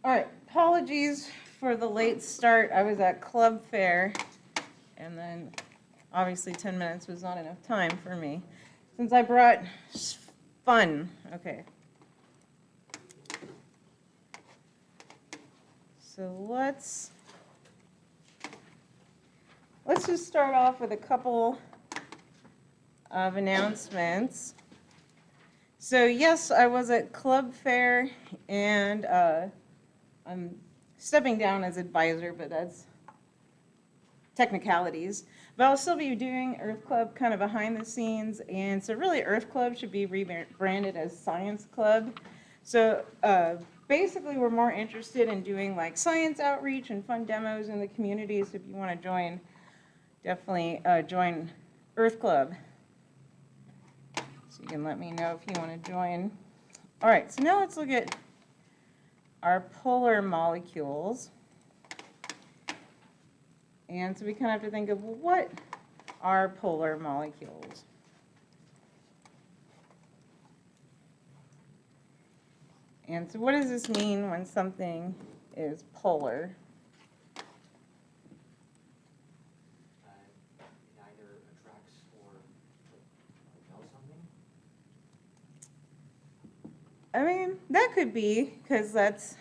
All right, apologies for the late start. I was at club fair, and then obviously 10 minutes was not enough time for me. Since I brought fun, okay. So let's just start off with a couple of announcements. So yes, I was at club fair, and I'm stepping down as advisor, but that's technicalities. But I'll still be doing Earth Club kind of behind the scenes, and so really Earth Club should be rebranded as Science Club. So basically we're more interested in doing like science outreach and fun demos in the community, so if you want to join, definitely join Earth Club. So you can let me know if you want to join. All right, so now let's look at our polar molecules. And so we kind of have to think of, well, what are polar molecules? And so what does this mean when something is polar? It either attracts or repels something? I mean, that could be, because that's,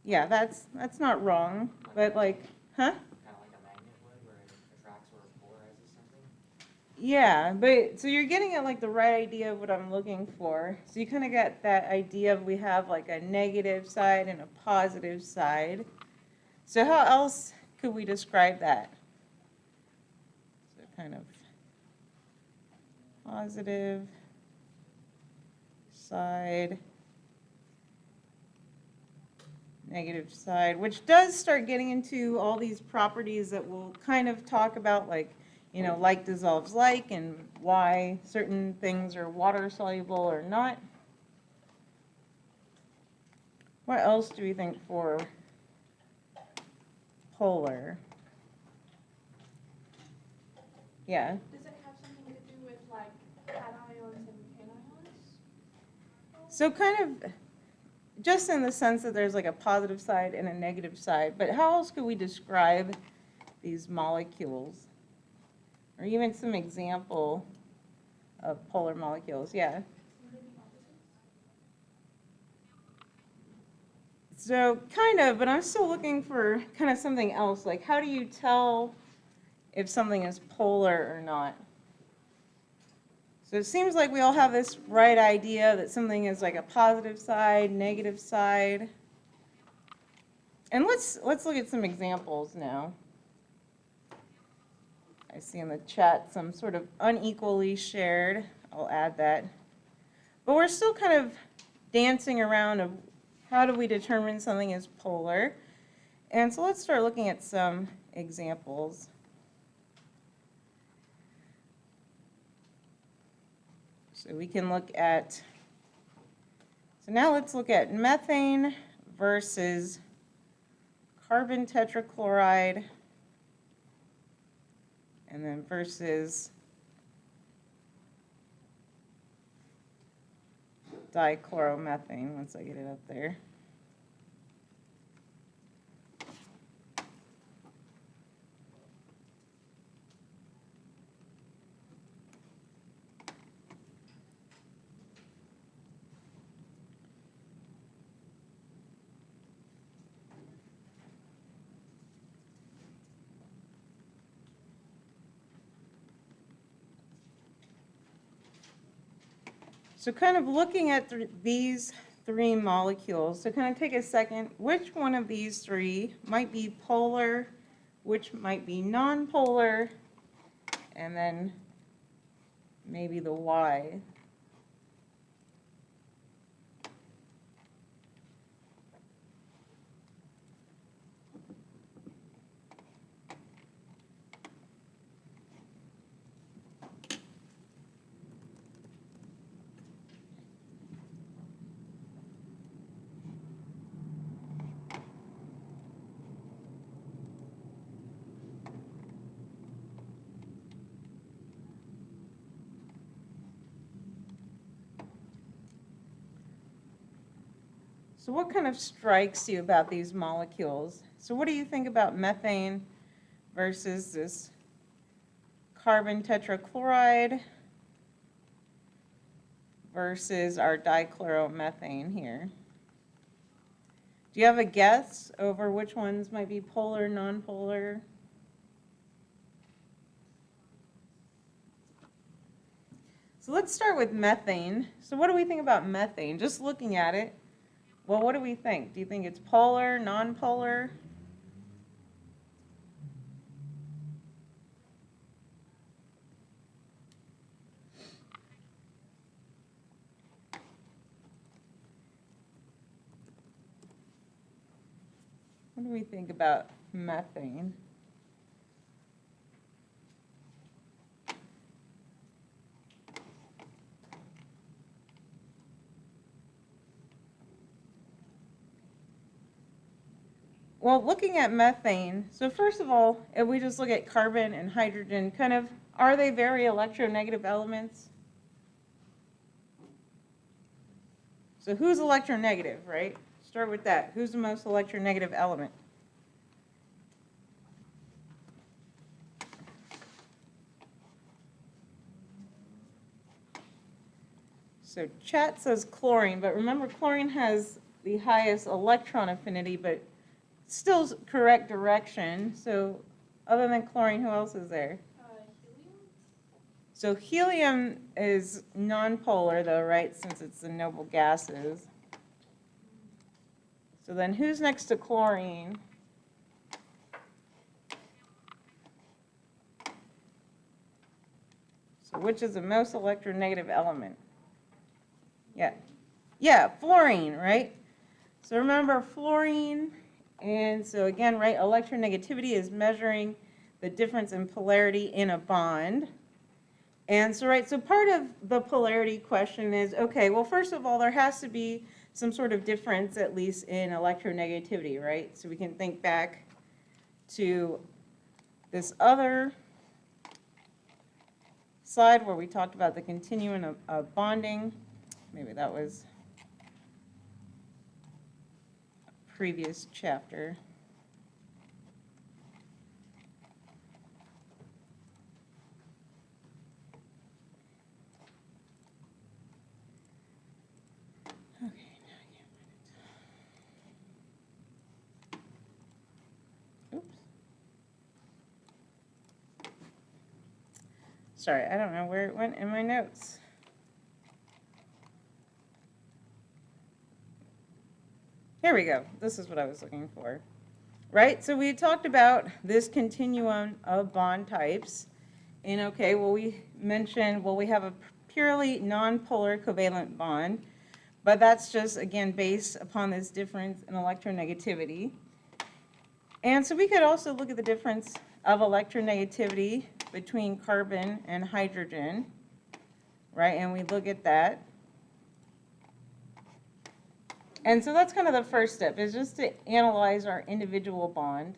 yeah, that's not wrong, but like, huh? Kind of like a magnet would, where it attracts or polarizes something? Yeah, but so you're getting at like the right idea of what I'm looking for. So you kind of got that idea of we have like a negative side and a positive side. So how else could we describe that? So kind of positive side, negative side, which does start getting into all these properties that we'll kind of talk about, like, you know, like dissolves like, and why certain things are water soluble or not. What else do we think for polar? Yeah. Does it have something to do with like cations and anions? So kind of just in the sense that there's like a positive side and a negative side, but how else could we describe these molecules? Or even some example of polar molecules, yeah. So kind of, but I'm still looking for kind of something else. Like, how do you tell if something is polar or not? So it seems like we all have this right idea that something is like a positive side, negative side. And let's look at some examples now. I see in the chat some sort of unequally shared. I'll add that. But we're still kind of dancing around of how do we determine something is polar. And so let's start looking at some examples. So we can look at, so now let's look at methane versus carbon tetrachloride, and then versus dichloromethane, once I get it up there. So kind of looking at these three molecules, so kind of take a second, which one of these three might be polar, which might be nonpolar, and then maybe the why. So what kind of strikes you about these molecules? So what do you think about methane versus this carbon tetrachloride versus our dichloromethane here? Do you have a guess over which ones might be polar, nonpolar? So let's start with methane. So what do we think about methane? Just looking at it, well, what do we think? Do you think it's polar, nonpolar? What do we think about methane? Well, looking at methane, so first of all, if we just look at carbon and hydrogen, kind of, are they very electronegative elements? So who's electronegative, right? Start with that. Who's the most electronegative element? So chat says chlorine, but remember chlorine has the highest electron affinity, but still correct direction. So other than chlorine, who else is there? Helium? So helium is nonpolar though, right, since it's the noble gases. So then who's next to chlorine? So which is the most electronegative element? Yeah, fluorine, right? So remember fluorine, and so again, right, electronegativity is measuring the difference in polarity in a bond. And so, right, so part of the polarity question is, okay, well, first of all, there has to be some sort of difference, at least in electronegativity, right? So we can think back to this other slide where we talked about the continuum of bonding. Maybe that was a previous chapter. Okay, now I can't find it. Oops. Sorry, I don't know where it went in my notes. Here we go. This is what I was looking for. Right? So we talked about this continuum of bond types. And okay, well, we mentioned, well, we have a purely nonpolar covalent bond, but that's just, again, based upon this difference in electronegativity. And so we could also look at the difference of electronegativity between carbon and hydrogen, right? And we look at that. And so that's kind of the first step, is just to analyze our individual bond.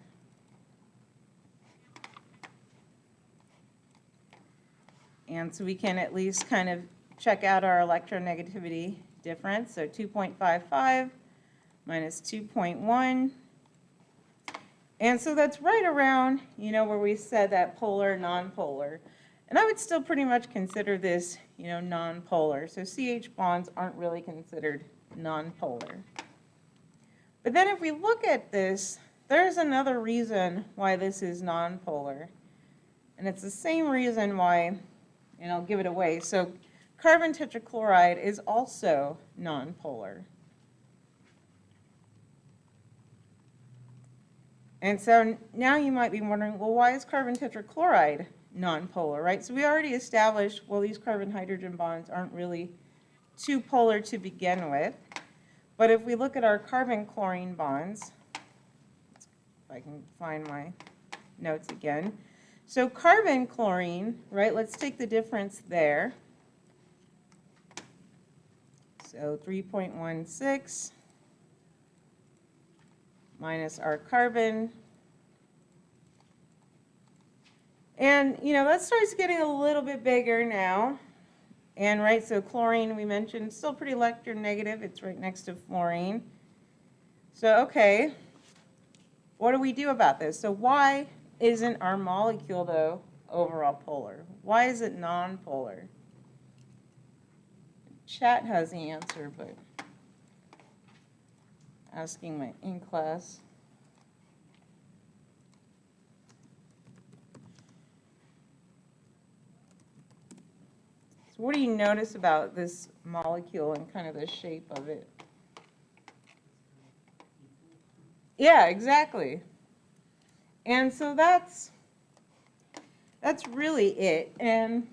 And so we can at least kind of check out our electronegativity difference. So 2.55 minus 2.1. And so that's right around, you know, where we said that polar, nonpolar. And I would still pretty much consider this, you know, nonpolar. So CH bonds aren't really considered nonpolar. But then if we look at this, there's another reason why this is nonpolar. And it's the same reason why, and I'll give it away. So carbon tetrachloride is also nonpolar. And so now you might be wondering, well, why is carbon tetrachloride nonpolar, right? So we already established, well, these carbon-hydrogen bonds aren't really too polar to begin with. But if we look at our carbon-chlorine bonds, if I can find my notes again. So carbon-chlorine, right, let's take the difference there. So 3.16 minus our carbon. And, you know, that starts getting a little bit bigger now. And, right, so chlorine, we mentioned, still pretty electronegative. It's right next to fluorine. So, okay, what do we do about this? So why isn't our molecule, though, overall polar? Why is it non-polar? Chat has the answer, but asking my in-class. So what do you notice about this molecule and kind of the shape of it? Yeah, exactly. And so that's really it. And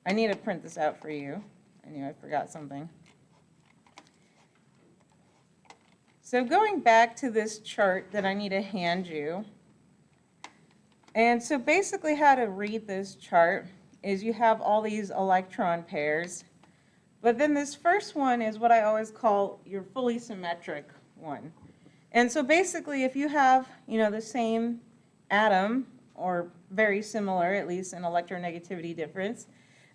I need to print this out for you. I knew I forgot something. So going back to this chart that I need to hand you. And so basically how to read this chart is you have all these electron pairs. But then this first one is what I always call your fully symmetric one. And so basically if you have, the same atom or very similar, at least in electronegativity difference,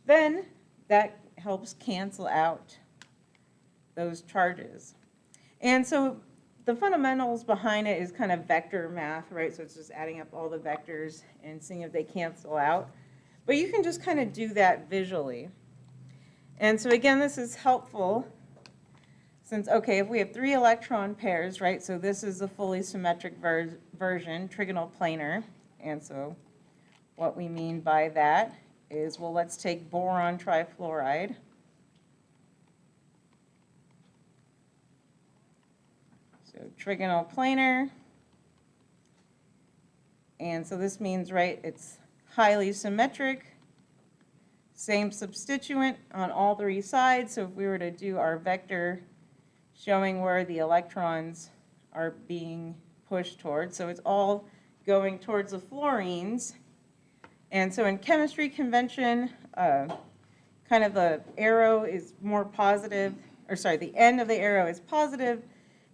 then that helps cancel out those charges. And so the fundamentals behind it is kind of vector math, right? So it's just adding up all the vectors and seeing if they cancel out. But you can just kind of do that visually. And so again, this is helpful since, okay, if we have 3 electron pairs, right? So this is the fully symmetric version, trigonal planar. And so what we mean by that is, well, let's take boron trifluoride. So trigonal planar. And so this means, right, it's highly symmetric. Same substituent on all 3 sides. So if we were to do our vector showing where the electrons are being pushed towards, so it's all going towards the fluorines. And so in chemistry convention, kind of the arrow is more positive, or sorry, the end of the arrow is positive,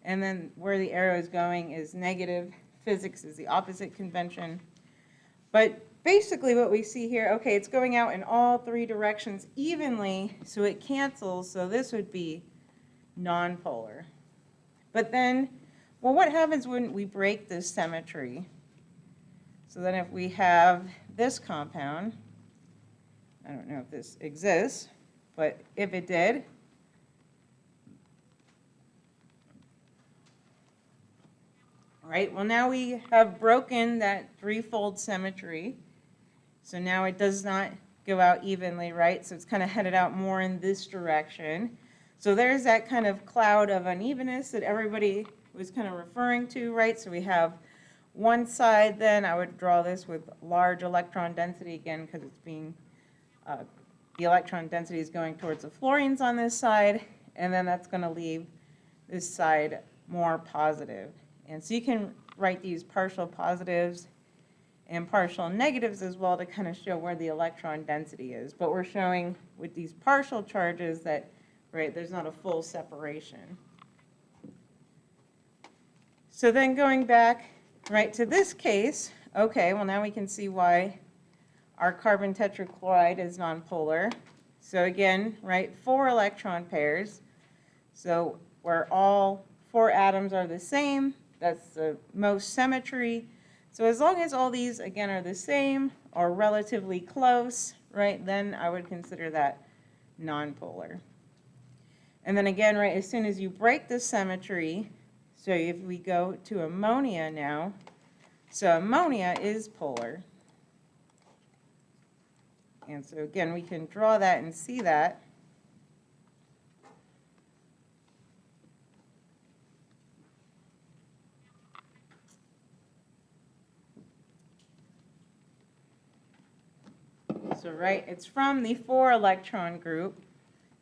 and then where the arrow is going is negative. Physics is the opposite convention. But basically what we see here, okay, it's going out in all 3 directions evenly, so it cancels, so this would be nonpolar. But then, well, what happens when we break this symmetry? So then if we have this compound, I don't know if this exists, but if it did, right, well now we have broken that 3-fold symmetry. So now it does not go out evenly, right? So it's kind of headed out more in this direction. So there's that kind of cloud of unevenness that everybody was kind of referring to, right? So we have one side then, I would draw this with large electron density again because it's being, the electron density is going towards the fluorines on this side, and then that's going to leave this side more positive. And so you can write these partial positives and partial negatives as well to kind of show where the electron density is. But we're showing with these partial charges that, right, there's not a full separation. So then going back, right, to this case, okay, well now we can see why our carbon tetrachloride is nonpolar. So again, right, 4 electron pairs. So where all 4 atoms are the same, that's the most symmetry. So as long as all these, again, are the same or relatively close, right, then I would consider that nonpolar. And then again, right, as soon as you break the symmetry, so if we go to ammonia now, so ammonia is polar. And so again, we can draw that and see that. So right, it's from the 4 electron group.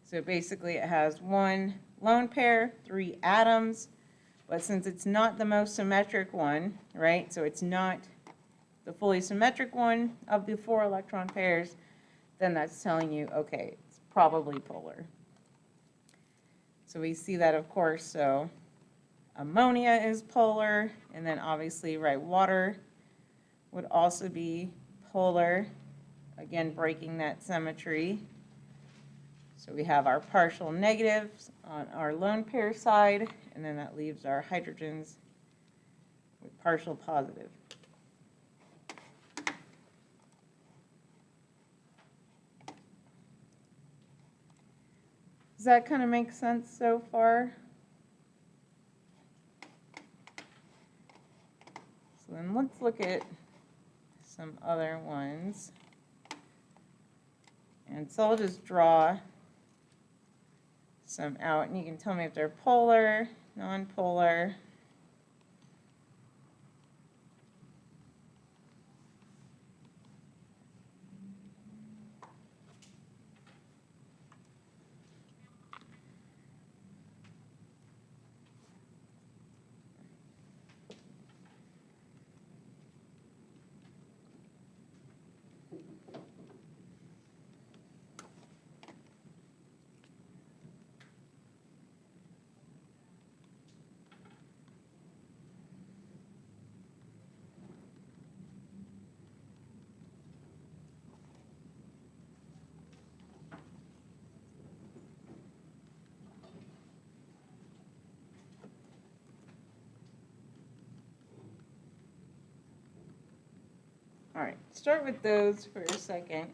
So basically it has 1 lone pair, 3 atoms, but since it's not the most symmetric one, right, so it's not the fully symmetric one of the 4 electron pairs, then that's telling you, okay, it's probably polar. So we see that, of course, so ammonia is polar, and then obviously, right, water would also be polar, again, breaking that symmetry. So we have our partial negatives on our lone pair side, and then that leaves our hydrogens with partial positive. Does that kind of make sense so far? So then let's look at some other ones. And so I'll just draw some out, and you can tell me if they're polar, non-polar. All right, start with those for a second.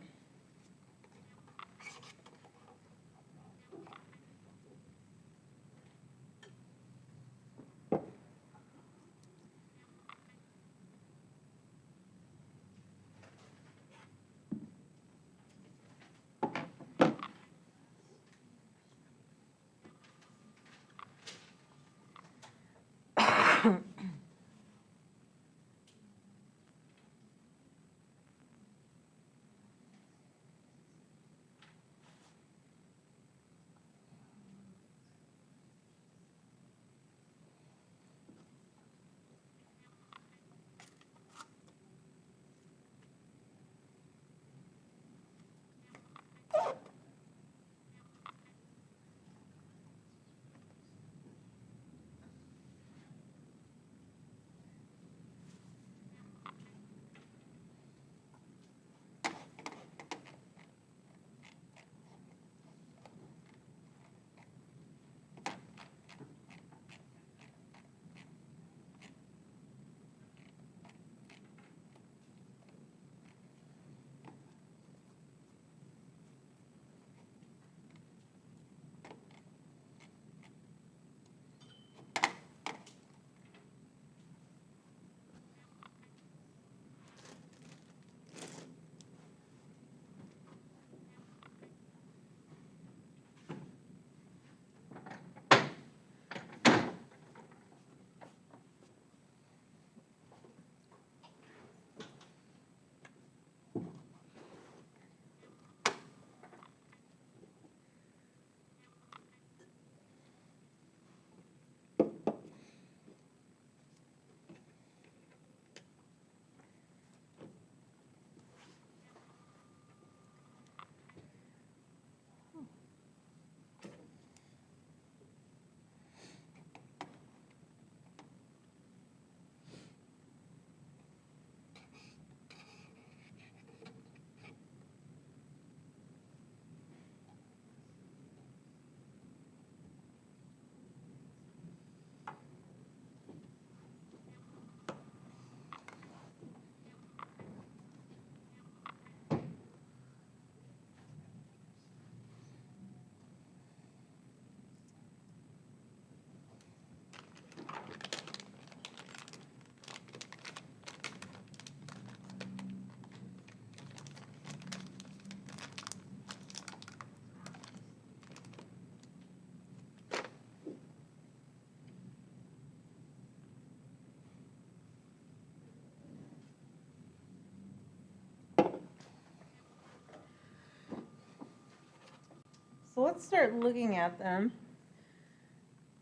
So let's start looking at them.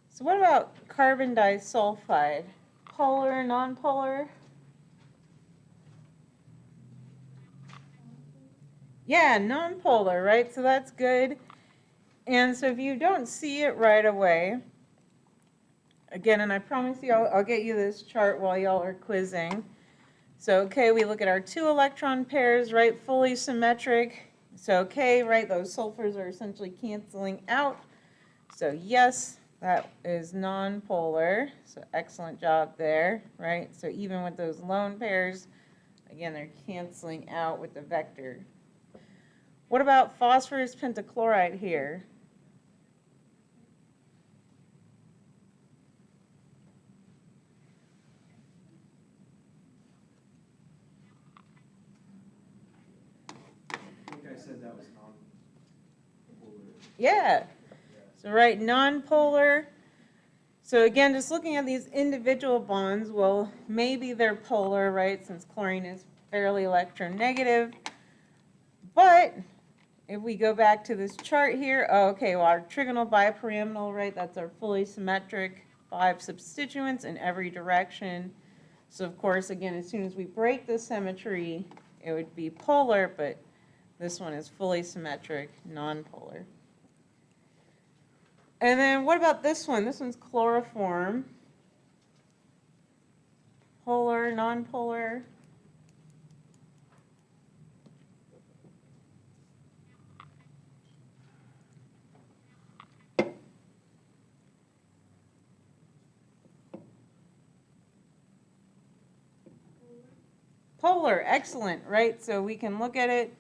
So what about carbon disulfide? Polar, non-polar? Yeah, non-polar, right? So that's good. And so if you don't see it right away, again, and I promise you I'll get you this chart while y'all are quizzing. So, okay, we look at our 2 electron pairs, right, fully symmetric. So, okay, right, those sulfurs are essentially canceling out. So yes, that is nonpolar. So excellent job there, right? So even with those lone pairs, again, they're canceling out with the vector. What about phosphorus pentachloride here? I think I said that was non-polar. Yeah. So right, nonpolar. So again, just looking at these individual bonds, well, maybe they're polar, right, since chlorine is fairly electronegative. But if we go back to this chart here, oh, okay, well, our trigonal bipyramidal, right, that's our fully symmetric 5 substituents in every direction. So of course, again, as soon as we break the symmetry, it would be polar, but this one is fully symmetric, nonpolar. And then what about this one? This one's chloroform. Polar, nonpolar. Polar, excellent, right? So we can look at it,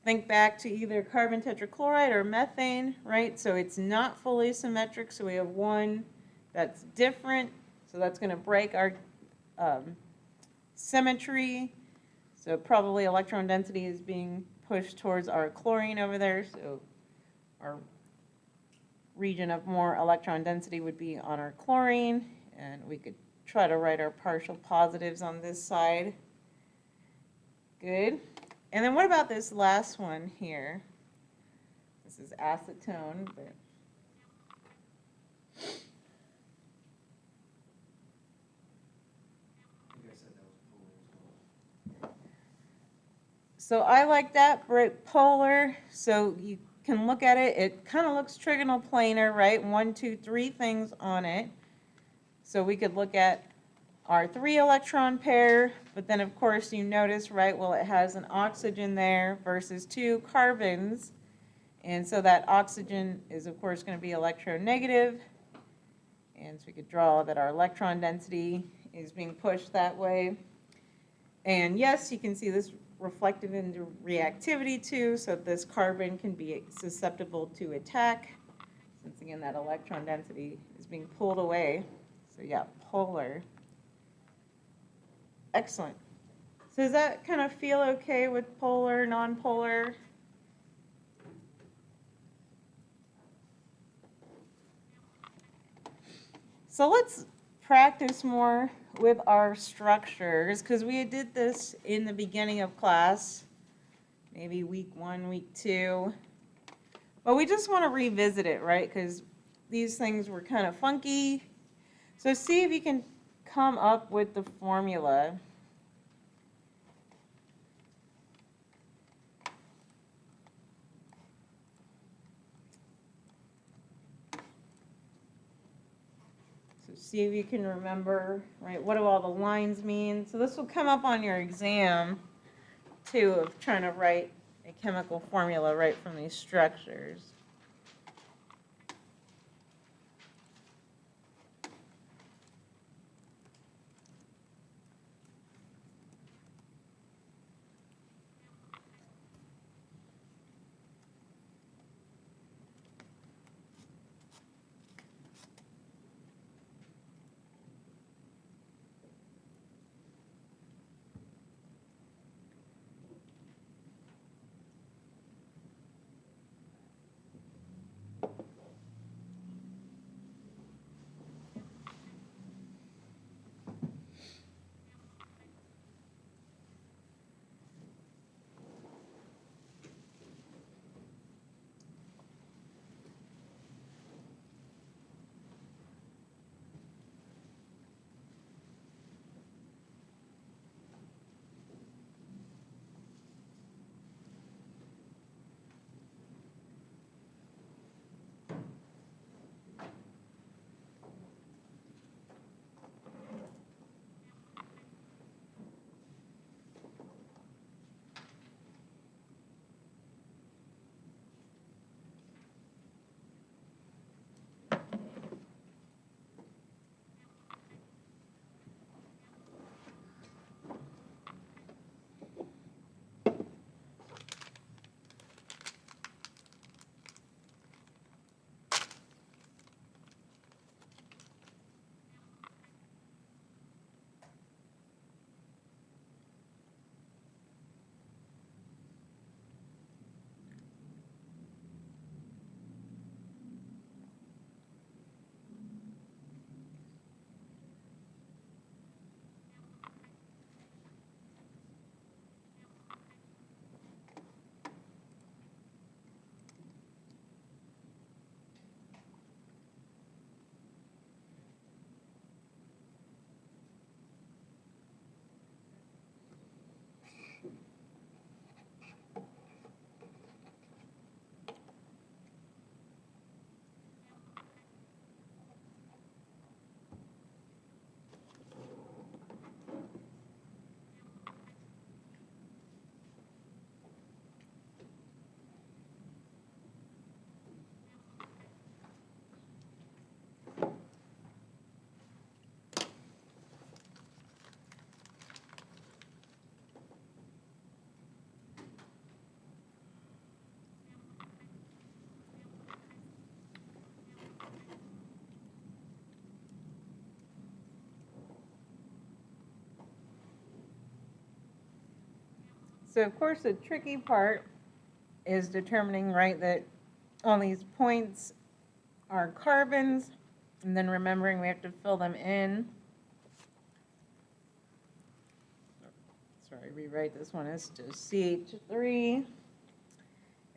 think back to either carbon tetrachloride or methane, right? So it's not fully symmetric, so we have one that's different. So that's going to break our symmetry. So probably electron density is being pushed towards our chlorine over there. So our region of more electron density would be on our chlorine. And we could try to write our partial positives on this side. Good. And then what about this last one here? This is acetone, but I think I said that was polar as well. so I like that, right? Polar. So you can look at it. It kind of looks trigonal planar, right? 1, 2, 3 things on it. So we could look at our 3 electron pair, but then of course you notice, right, well, it has an oxygen there versus 2 carbons. And so that oxygen is of course going to be electronegative. And so we could draw that our electron density is being pushed that way. And yes, you can see this reflected into reactivity too, so this carbon can be susceptible to attack, since again that electron density is being pulled away. So yeah, polar. Excellent. So does that kind of feel okay with polar, nonpolar? So let's practice more with our structures, because we did this in the beginning of class, maybe week 1, week 2. But we just want to revisit it, right? Because these things were kind of funky. So see if you can come up with the formula. So see if you can remember, right, what do all the lines mean? So this will come up on your exam, too, of trying to write a chemical formula right from these structures. So of course, the tricky part is determining, right, that all these points are carbons, and then remembering we have to fill them in. Sorry, rewrite this one as just CH3.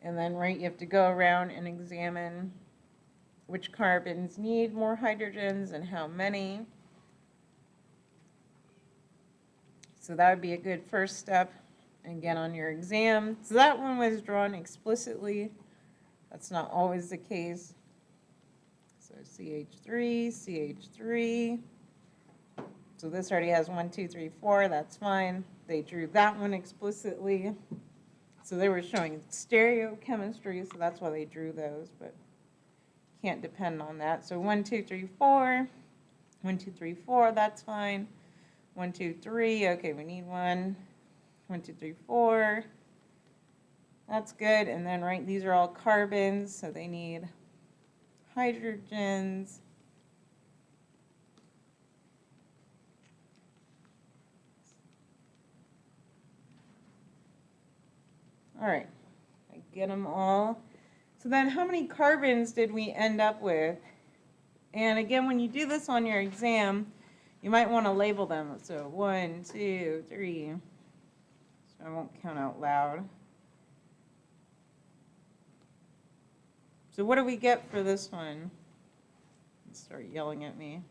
And then, right, you have to go around and examine which carbons need more hydrogens and how many. So that would be a good first step, again, on your exam. So that one was drawn explicitly. That's not always the case. So CH3, CH3. So this already has 1, 2, 3, 4. That's fine. They drew that one explicitly. So they were showing stereochemistry, so that's why they drew those, but can't depend on that. So 1, 2, 3, 4. 1, 2, 3, 4, that's fine. 1, 2, 3, okay, we need one. 1, 2, 3, 4. That's good. And then, right, these are all carbons, so they need hydrogens. All right, I get them all. So then how many carbons did we end up with? And again, when you do this on your exam, you might want to label them. So 1, 2, 3. So I won't count out loud. So what do we get for this one? Start yelling at me.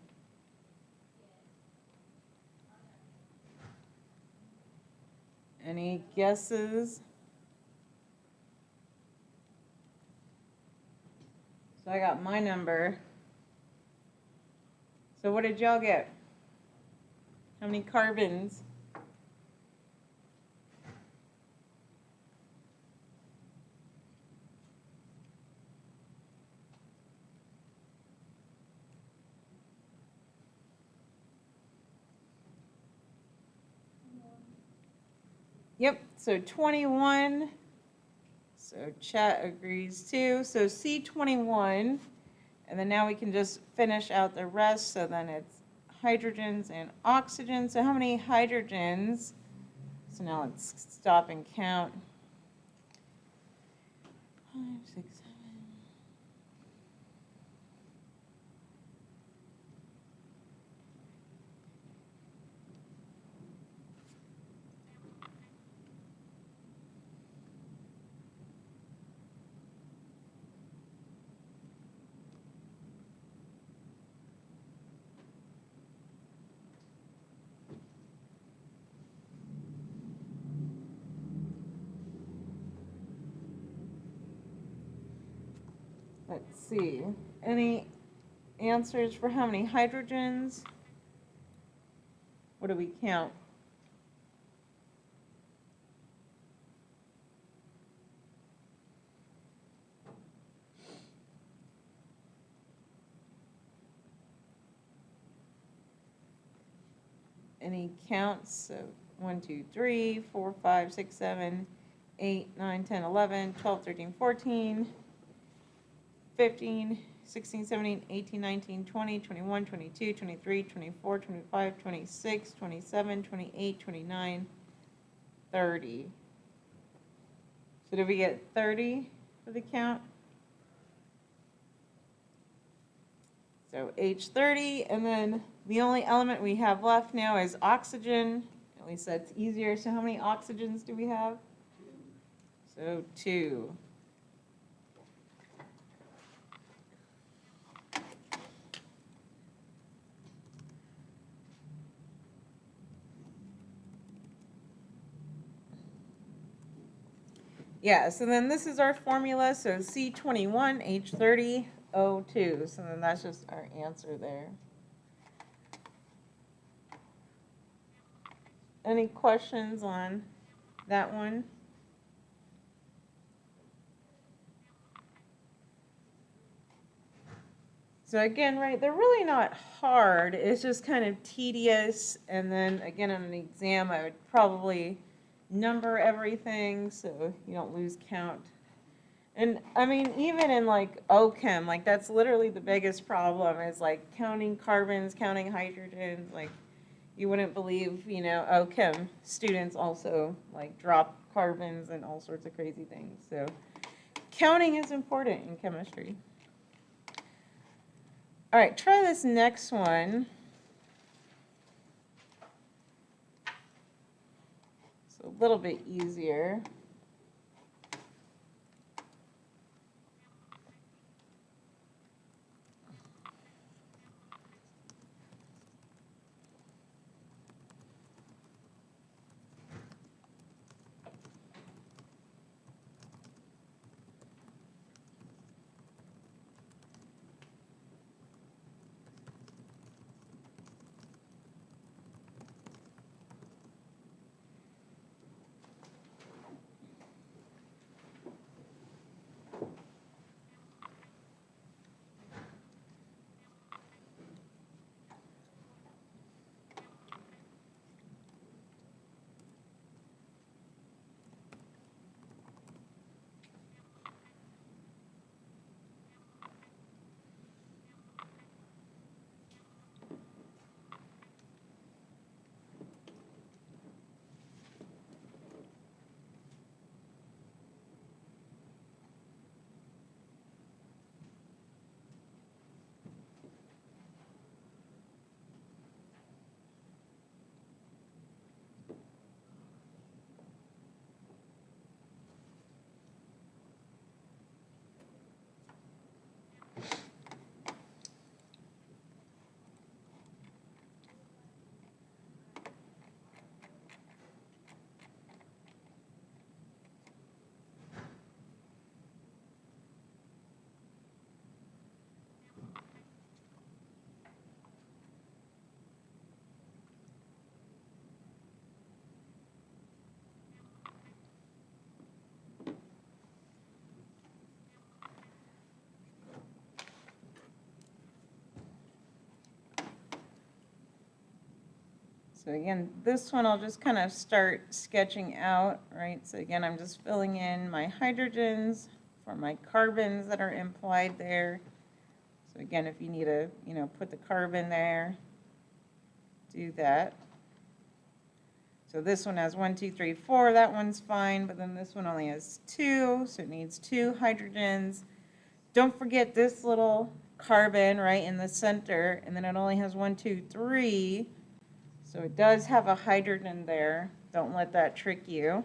Any guesses? So I got my number. So what did y'all get? How many carbons? Yep, so 21. So chat agrees too. So C21, and then now we can just finish out the rest. So then it's hydrogens and oxygens. So how many hydrogens? So now let's stop and count. 5, 6, 7. Let's see. Any answers for how many hydrogens? What do we count? Any counts? So 1, 2, 3, 4, 5, 6, 7, 8, 9, 10, 11, 12, 13, 14. 15, 16, 17, 18, 19, 20, 21, 22, 23, 24, 25, 26, 27, 28, 29, 30. So did we get 30 for the count? So H30, and then the only element we have left now is oxygen. At least that's easier. So how many oxygens do we have? So 2. Yeah, so then this is our formula, so C21, H30, O2. So then that's just our answer there. Any questions on that one? So again, right, they're really not hard. It's just kind of tedious. And then again, on an exam, I would probably number everything so you don't lose count. And I mean, even in like OChem, like that's literally the biggest problem is like counting carbons, counting hydrogens. Like you wouldn't believe, OChem students also like drop carbons and all sorts of crazy things. So counting is important in chemistry. All right, try this next one. It's a little bit easier. So again, this one I'll just kind of start sketching out, right? So again, I'm just filling in my hydrogens for my carbons that are implied there. So again, if you need to, put the carbon there, do that. So this one has 1, 2, 3, 4, that one's fine, but then this one only has 2, so it needs 2 hydrogens. Don't forget this little carbon right in the center, and then it only has 1, 2, 3. So it does have a hydrogen there. Don't let that trick you.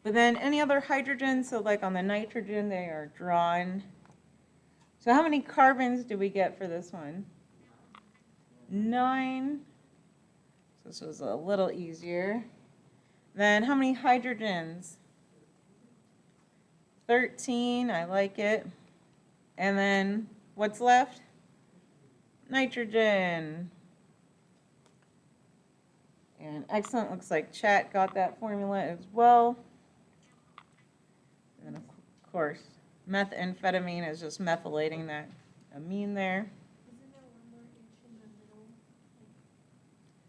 But then any other hydrogen, so like on the nitrogen, they are drawn. So how many carbons do we get for this one? 9. So this was a little easier. Then how many hydrogens? 13, I like it. And then what's left? Nitrogen. And excellent, looks like chat got that formula as well. And of course, methamphetamine is just methylating that amine there. Isn't there one more H in the middle?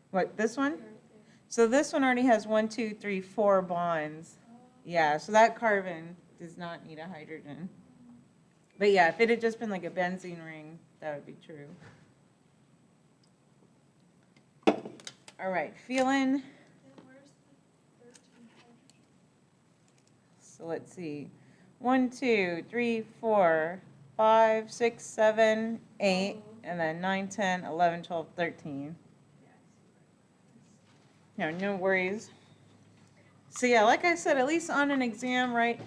What, this one? Right there. So this one already has 1, 2, 3, 4 bonds. Yeah, so that carbon does not need a hydrogen. But yeah, if it had just been like a benzene ring, that would be true. All right, feeling. And where's the 13 hydrogen? So let's see. 1, 2, 3, 4, 5, 6, 7, 8, and then 9, 10, 11, 12, 13. No, no worries. So yeah, like I said, at least on an exam, right,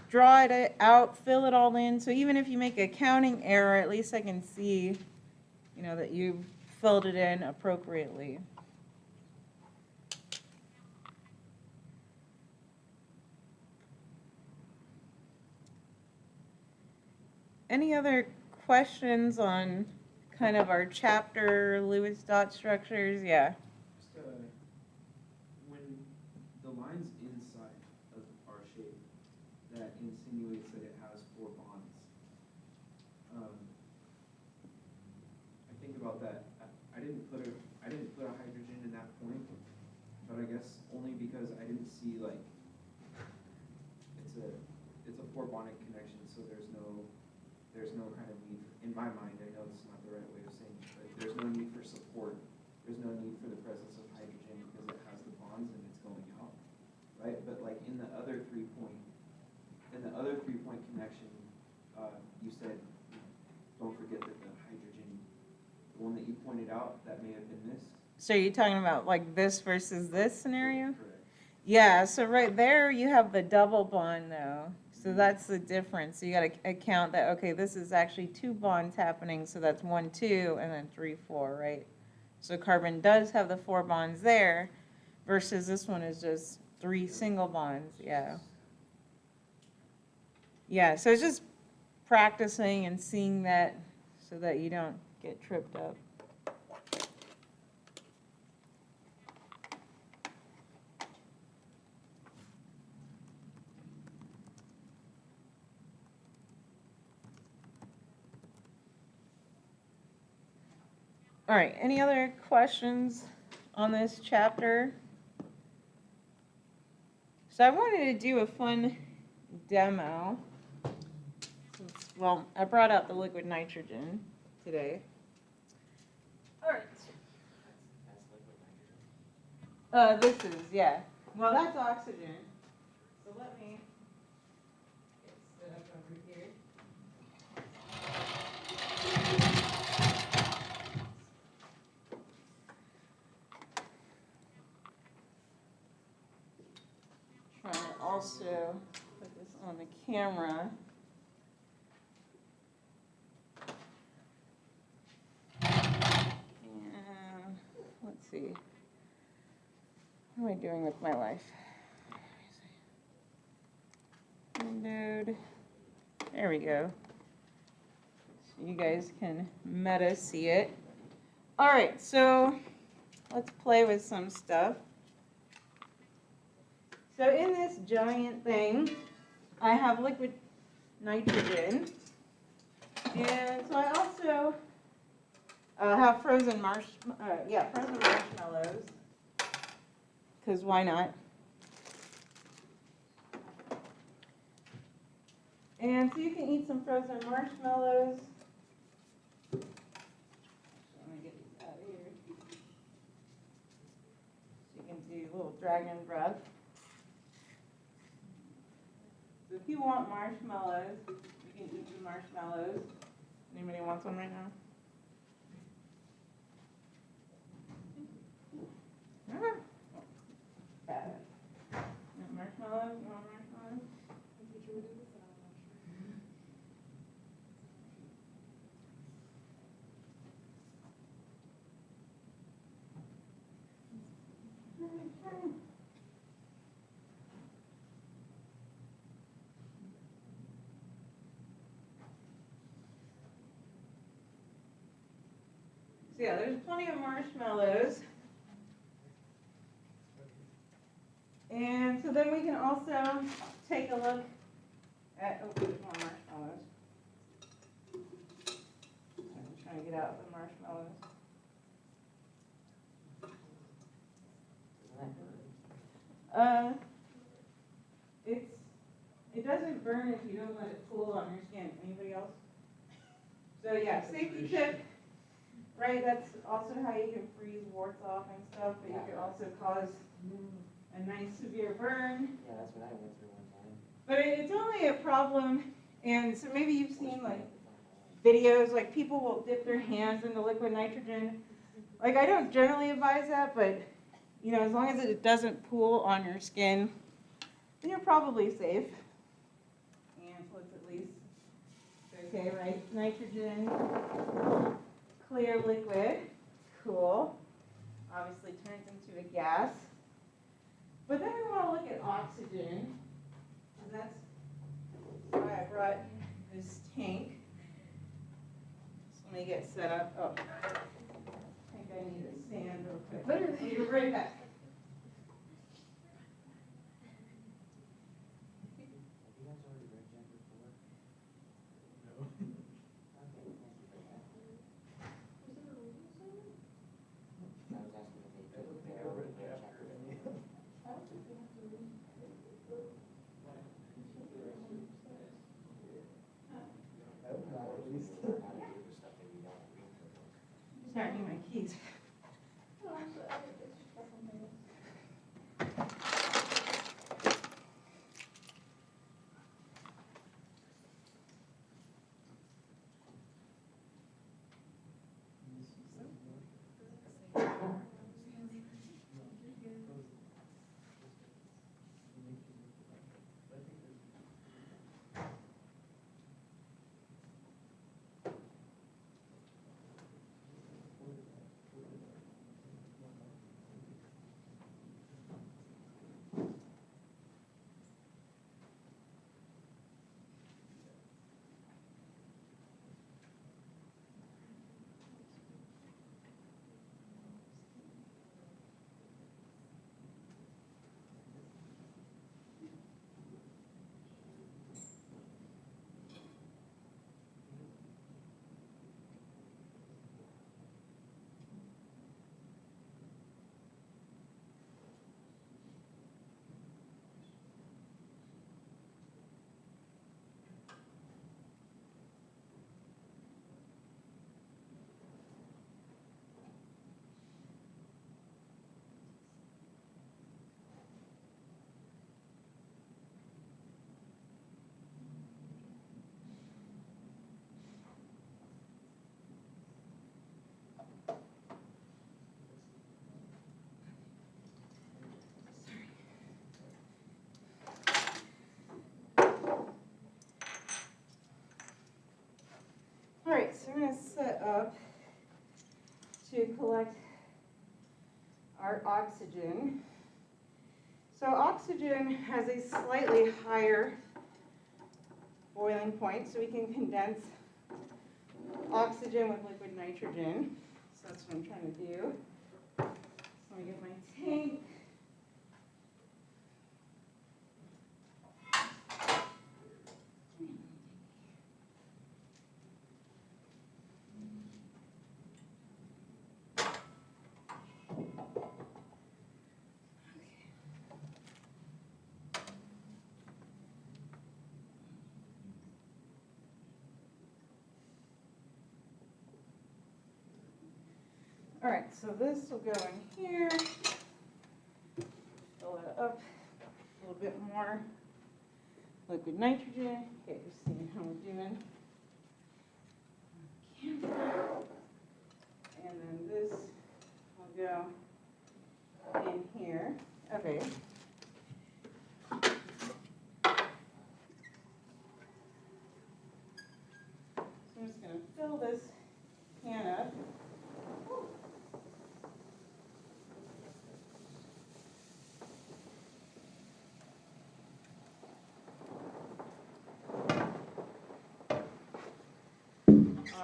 draw it out, fill it all in. So even if you make a counting error, at least I can see, that you've filled it in appropriately. Any other questions on kind of our chapter, Lewis dot structures? Yeah. Just, when the line's inside of our shape, that insinuates that it has 4 bonds. I think about that. I didn't put a hydrogen in that point, but I guess only because I didn't see like it's a 4 bonded connection, so there's no kind of need in my mind. I know this is not the right way of saying it, but there's no need for support. There's no need for the presence of hydrogen because it has the bonds and it's going out, right? But like in the other 3-point connection, you said, don't forget that the hydrogen, the one that you pointed out, that may have been missed. So you're talking about like this versus this scenario? Correct. Yeah, so right there you have the double bond though. So that's the difference. So you got to account that, okay, this is actually 2 bonds happening, so that's 1, 2, and then 3, 4, right? So carbon does have the 4 bonds there versus this one is just 3 single bonds, yeah. Yeah, so it's just practicing and seeing that so that you don't get tripped up. All right, any other questions on this chapter? So I wanted to do a fun demo. Well, I brought out the liquid nitrogen today. All right. That's liquid nitrogen. This is, yeah. Well, that's oxygen. So let me get set up over here. Trying to also put this on the camera. And let's see. What am I doing with my life? Windowed. There we go. So you guys can meta see it. All right, so let's play with some stuff. So in this giant thing, I have liquid nitrogen. And so I also have frozen marshmallows. Because why not? And so you can eat some frozen marshmallows. Let me get these out of here. So you can do a little dragon breath. So if you want marshmallows, you can eat the marshmallows. Anybody wants one right now? Marshmallows? You want marshmallows? So yeah, there's plenty of marshmallows. And so then we can also take a look at, oh, there's more marshmallows. I'm trying to get out the marshmallows. It doesn't burn if you don't let it cool on your skin. Anybody else? So yeah, safety tip, right? That's also how you can freeze warts off and stuff, but you could also cause a nice severe burn. Yeah, that's what I went through one time. But it's only a problem, and so maybe you've seen like videos, like people will dip their hands into liquid nitrogen. Like I don't generally advise that, but you know, as long as it doesn't pool on your skin, then you're probably safe. And so it's at least okay, right? Nitrogen, clear liquid, cool. Obviously turns into a gas. But then we want to look at oxygen, and that's why I brought this tank. So let me get set up. Oh, I think I need to stand real quick. I'll be right back. Have you guys already read Jen before? No. Okay, thank you for that. I was asking if they took their already read chapter before. Sorry, I need my keys. kind of set up to collect our oxygen. So oxygen has a slightly higher boiling point, so we can condense oxygen with liquid nitrogen. So that's what I'm trying to do. So I'm going to get my tank. All right, so this will go in here, fill it up a little bit more liquid nitrogen. Okay, just seeing how we're doing. And then this will go in here. Okay. So I'm just going to fill this can up.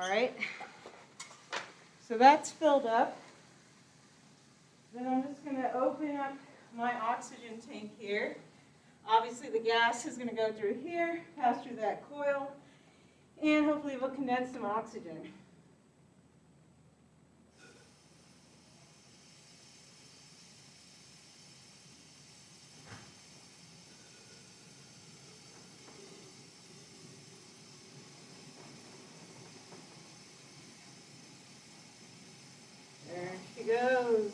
All right, so that's filled up. Then I'm just going to open up my oxygen tank here. Obviously the gas is going to go through here, pass through that coil, and hopefully we'll condense some oxygen. There she goes.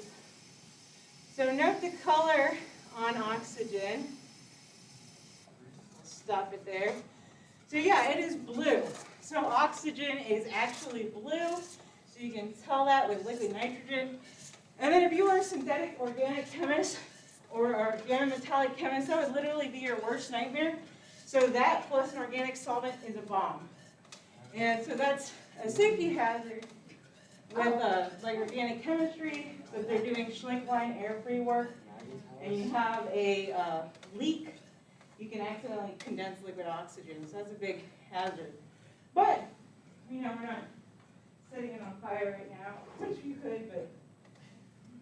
So note the color on oxygen. Stop it there. So yeah, it is blue. So oxygen is actually blue. So you can tell that with liquid nitrogen. And then if you were a synthetic organic chemist or organometallic chemist, that would literally be your worst nightmare. So that plus an organic solvent is a bomb. And so that's a safety hazard with like organic chemistry. So if they're doing Schlinkline air-free work and you have a leak, you can accidentally condense liquid oxygen. So that's a big hazard. But, you know, we're not setting it on fire right now, which you could, but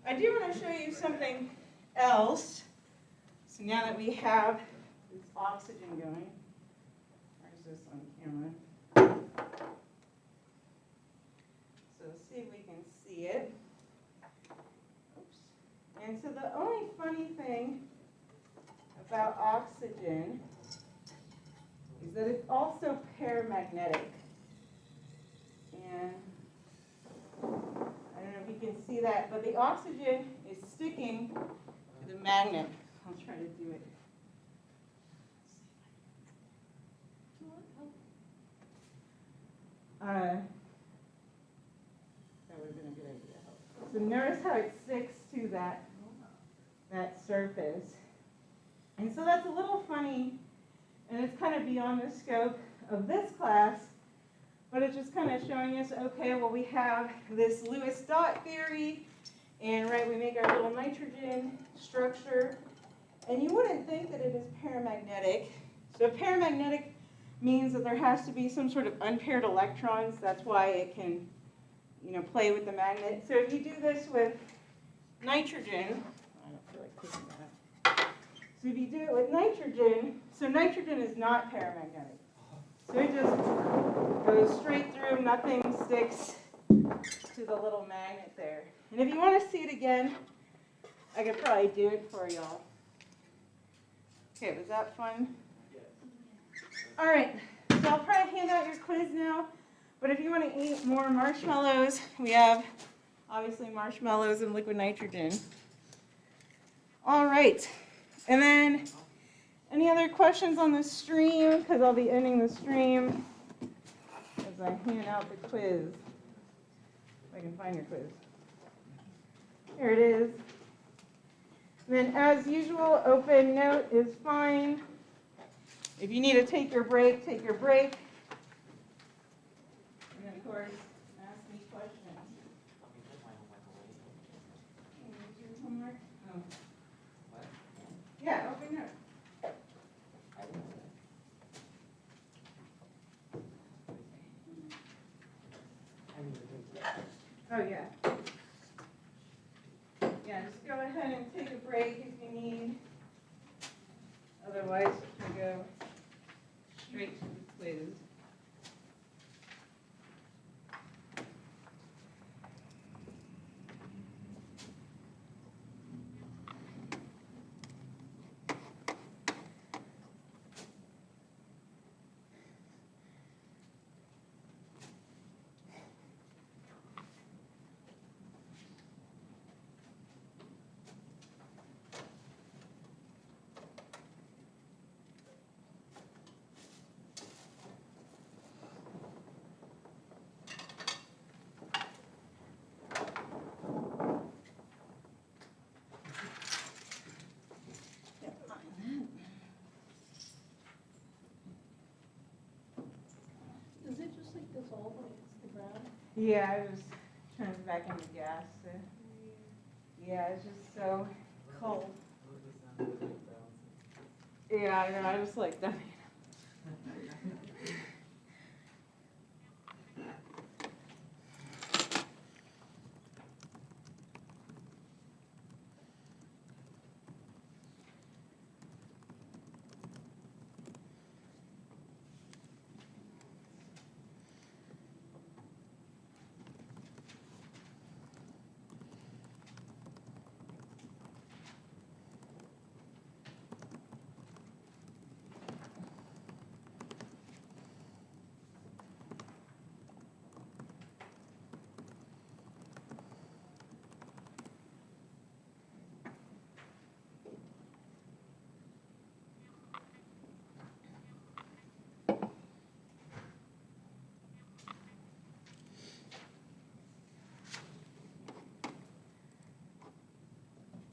I do want to show you something else. So now that we have this oxygen going, where's this on camera? So let's see if we can see it. Oops. And so the only funny thing about oxygen is that it's also paramagnetic. And I don't know if you can see that, but the oxygen is sticking to the magnet. I'll try to do it. That would have been a good idea. So notice how it sticks to that surface. And so that's a little funny, and it's kind of beyond the scope of this class, but it's just kind of showing us, okay, well, we have this Lewis dot theory, and right, we make our little nitrogen structure, and you wouldn't think that it is paramagnetic. So paramagnetic means that there has to be some sort of unpaired electrons. That's why it can, you know, play with the magnet. So if you do this with nitrogen, I don't feel like picking that up. So if you do it with nitrogen, so nitrogen is not paramagnetic. So it just goes straight through, nothing sticks to the little magnet there. And if you want to see it again, I could probably do it for y'all. Okay, was that fun? All right, so I'll probably hand out your quiz now, but if you want to eat more marshmallows, we have obviously marshmallows and liquid nitrogen. All right, and then any other questions on the stream? Because I'll be ending the stream as I hand out the quiz. If I can find your quiz. Here it is. And then as usual, open note is fine. If you need to take your break, take your break. And then of course, ask me questions. Let me put my homework away. Here's your homework. Oh, What? yeah, open it. I didn't do that. I need to take that. Oh, yeah. Yeah, just go ahead and take a break if you need. Otherwise, we can go straight to the quiz. Is it just like dissolve when it hits the ground? Yeah, I was turning back into gas. So. Yeah, it's just so cold. Yeah, I know. I was like, that.